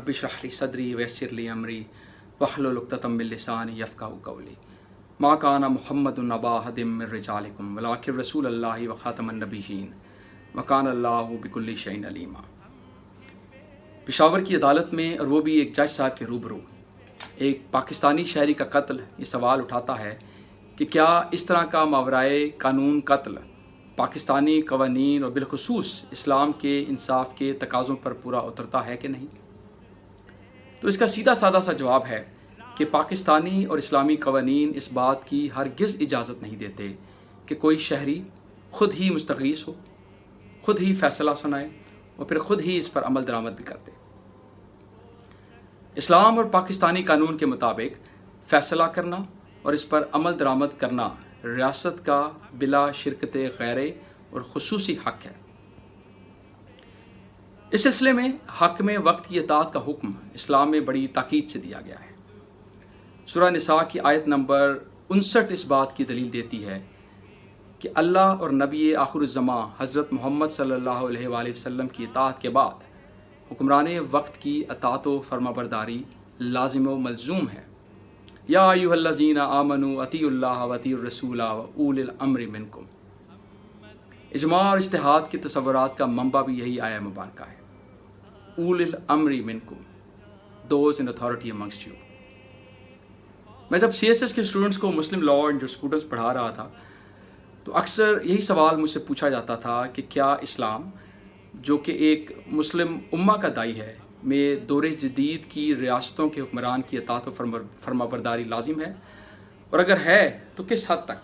Rabbi इश्रह ली सदरी वयस्सिर ली अमरी वहलुल उक़दतम मिन लिसानी यफ़क़हू क़ौली मा काना मुहम्मदुन अबा अहदिम मिन रिजालिकुम वलाकिन रसूलुल्लाहि व ख़ातमुन नबिय्यीन व काना अल्लाहु बिकुल्लि शैइन अलीमा। पेशावर की अदालत में, और वो भी एक जज साहब के रूबरू, एक पाकिस्तानी शहरी का कत्ल ये सवाल उठाता है कि क्या इस तरह का मावराए कानून कत्ल पाकिस्तानी कवानीन और बिलखुसूस इस्लाम के इंसाफ के तकाज़ों पर पूरा उतरता है कि नहीं। तो इसका सीधा साधा सा जवाब है कि पाकिस्तानी और इस्लामी कवानीन इस बात की हरगिज़ इजाज़त नहीं देते कि कोई शहरी ख़ुद ही मुस्तग़ीस हो, ख़ुद ही फ़ैसला सुनाए और फिर ख़ुद ही इस पर अमल दरामद भी करते। इस्लाम और पाकिस्तानी कानून के मुताबिक फ़ैसला करना और इस पर अमल दरामद करना रियासत का बिला शिरकत गैरे और ख़ुसूसी हक़ है। इस सिलसिले में हक़ में वक्त की इताअत का हुक्म इस्लाम में बड़ी ताकीद से दिया गया है। सूरह निसा की आयत नंबर 59 इस बात की दलील देती है कि अल्लाह और नबी आखिरुज़्ज़मां हज़रत मोहम्मद सल्लल्लाहु अलैहि वसल्लम की इताअत के बाद हुक्मरान वक्त की अताअत व फरमाबरदारी लाज़िम व मलज़ूम है। या अय्युहल्लज़ीना आमनू अतीउल्लाह व अतीउर रसूल व उलिल अम्रि मिनकुम। इजमा और इज्तिहाद के तसव्वुरात का मंबा भी यही आया मुबारका है, उलिल अम्रि मिनकुम, those in authority amongst you. मैं जब CSS के स्टूडेंट्स को मुस्लिम लॉ एंड जूरिस्प्रूडेंस पढ़ा रहा था तो अक्सर यही सवाल मुझसे पूछा जाता था कि क्या इस्लाम, जो कि एक मुस्लिम उम्मा का दाई है, में दौरे जदीद की रियासतों के हुक्मरान की अताअत व फरमाबरदारी लाजिम है, और अगर है तो किस हद तक।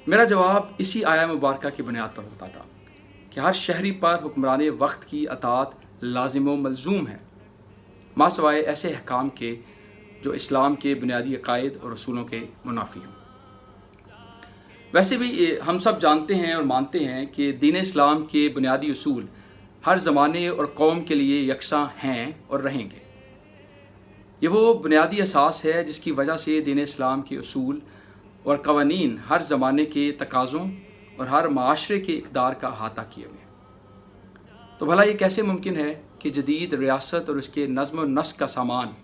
मेरा जवाब इसी आया मुबारका की बुनियाद पर होता था कि हर शहरी पर हुक्मरान वक्त की अताअत लाजिम व मलज़ूम है, मासवाए ऐसे अहकाम के जो इस्लाम के बुनियादी अकायद और रसूलों के मुनाफी हों। वैसे भी हम सब जानते हैं और मानते हैं कि दीन इस्लाम के बुनियादी उसूल हर ज़माने और कौम के लिए यकसां हैं और रहेंगे। ये वो बुनियादी असास है जिसकी वजह से दीन इस्लाम के उसूल और कवानीन हर ज़माने के तकाज़ों और हर माशरे के इक़दार का अहाता किए हुए। तो भला ये कैसे मुमकिन है कि जदीद रियासत और इसके नज़्म व नस्क का सामान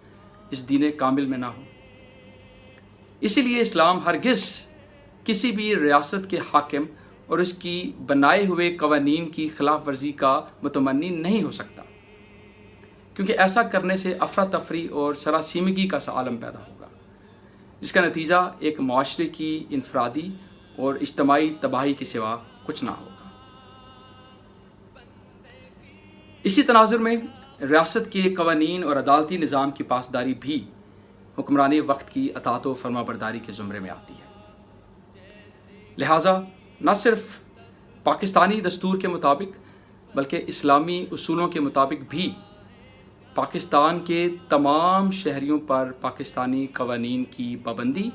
इस दीन कामिल में ना हो। इसीलिए इस्लाम हरगिज़ किसी भी रियासत के हाकिम और उसकी बनाए हुए कवानीन की खिलाफ वर्जी का मुतमन्नी नहीं हो सकता, क्योंकि ऐसा करने से अफरा तफरी और सरासीमगी का सा आलम पैदा होगा, जिसका नतीजा एक माशरे की इनफरादी और इज्तमाई तबाही के सिवा कुछ ना होगा। इसी तनाजुर में रियासत के कवानीन और अदालती निज़ाम की पासदारी भी हुक्मरानी वक्त की अताअत व फरमाबरदारी के ज़ुमरे में आती है। लिहाजा न सिर्फ पाकिस्तानी दस्तूर के मुताबिक बल्कि इस्लामी उसूलों के मुताबिक भी पाकिस्तान के तमाम शहरियों पर पाकिस्तानी कवानीन की पाबंदी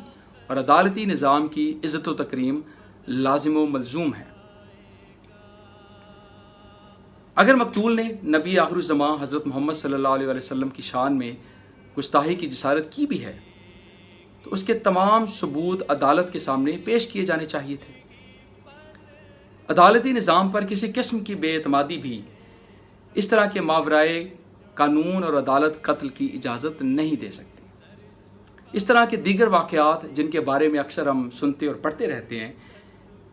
और अदालती निज़ाम की इज़्ज़त व तकरीम लाजिम व मलज़ूम है। अगर मकतूल ने नबी आखिरुज़्ज़मां हज़रत मोहम्मद सल्लल्लाहु अलैहि वसल्लम की शान में गुस्ताही की जसारत की भी है तो उसके तमाम सबूत अदालत के सामने पेश किए जाने चाहिए थे। अदालती निज़ाम पर किसी किस्म की बेएतमादी भी इस तरह के मावराए कानून और अदालत कत्ल की इजाज़त नहीं दे सकती। इस तरह के दीगर वाक़यात जिनके बारे में अक्सर हम सुनते और पढ़ते रहते हैं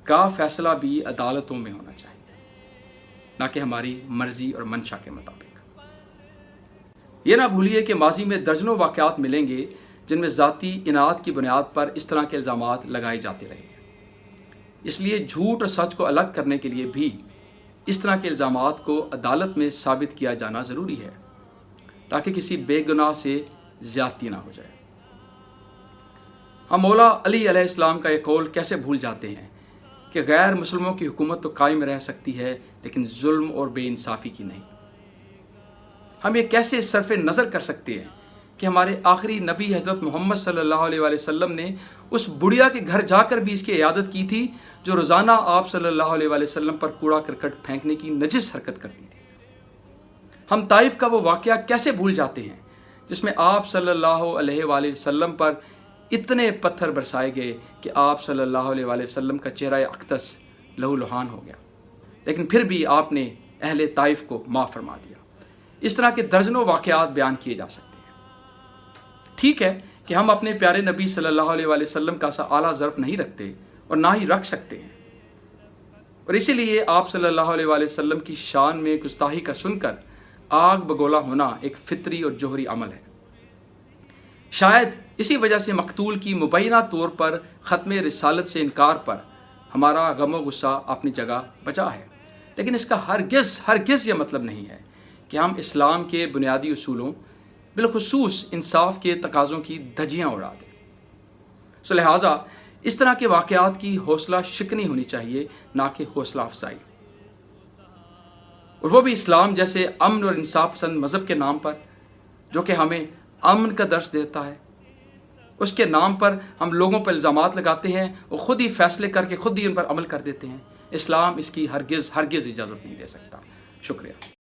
का फ़ैसला भी अदालतों में होना चाहिए, ना कि हमारी मर्ज़ी और मंशा के मुताबिक। ये ना भूलिए कि माजी में दर्जनों वाक़यात मिलेंगे जिनमें ज़ाती इनात की बुनियाद पर इस तरह के इल्ज़ामात लगाए जाते रहे। इसलिए झूठ और सच को अलग करने के लिए भी इस तरह के इल्ज़ामात को अदालत में साबित किया जाना ज़रूरी है, ताकि किसी बेगुनाह से ज़्यादती ना हो जाए। हम मौला अली अलैहिस्सलाम का ये कौल कैसे भूल जाते हैं कि गैर मुसलमानों की हुकूमत तो कायम रह सकती है लेकिन जुल्म और बेइंसाफ़ी की नहीं। हम ये कैसे सरफ़े नज़र कर सकते हैं कि हमारे आखिरी नबी हज़रत मोहम्मद सल्लल्लाहु अलैहि वसल्लम ने उस बुढ़िया के घर जाकर भी इसकी इयादत की थी जो रोज़ाना आप सल्लल्लाहु अलैहि वसल्लम पर कूड़ा करकट फेंकने की नजिस हरकत करती थी। हम ताइफ का वो वाक़या कैसे भूल जाते हैं जिसमें आप सल्लल्लाहु अलैहि वसल्लम पर इतने पत्थर बरसाए गए कि आप सल्लल्लाहु अलैहि वसल्लम का चेहरा अक़दस लहू लुहान हो गया, लेकिन फिर भी आपने अहले ताइफ को माफ़ फरमा दिया। اس طرح کے درجنوں واقعات بیان کیے جا سکتے ہیں۔ ٹھیک ہے کہ ہم اپنے پیارے نبی صلی اللہ علیہ وآلہ وسلم کا سا اعلیٰ ظرف نہیں رکھتے اور نہ ہی رکھ سکتے ہیں، اور اسی لیے آپ صلی اللہ علیہ وآلہ وسلم کی شان میں گستاخی کا سن کر آگ بگولا ہونا ایک فطری اور جوہری عمل ہے۔ شاید اسی وجہ سے مقتول کی مبینہ طور پر ختم رسالت سے انکار پر ہمارا غم و غصہ اپنی جگہ بچا ہے، لیکن اس کا ہرگز یہ مطلب نہیں ہے کہ ہم اسلام کے بنیادی اصولوں بالخصوص انصاف کے تقاضوں کی دھجیاں اڑا دیں۔ لہٰذا اس طرح کے واقعات کی حوصلہ شکنی ہونی چاہیے، نہ کہ حوصلہ افزائی، اور وہ بھی اسلام جیسے امن اور انصاف پسند مذہب کے نام پر، جو کہ ہمیں امن کا درس دیتا ہے۔ اس کے نام پر ہم لوگوں پر الزامات لگاتے ہیں اور خود ہی فیصلے کر کے خود ہی ان پر عمل کر دیتے ہیں۔ اسلام اس کی ہرگز اجازت نہیں دے سکتا۔ شکریہ۔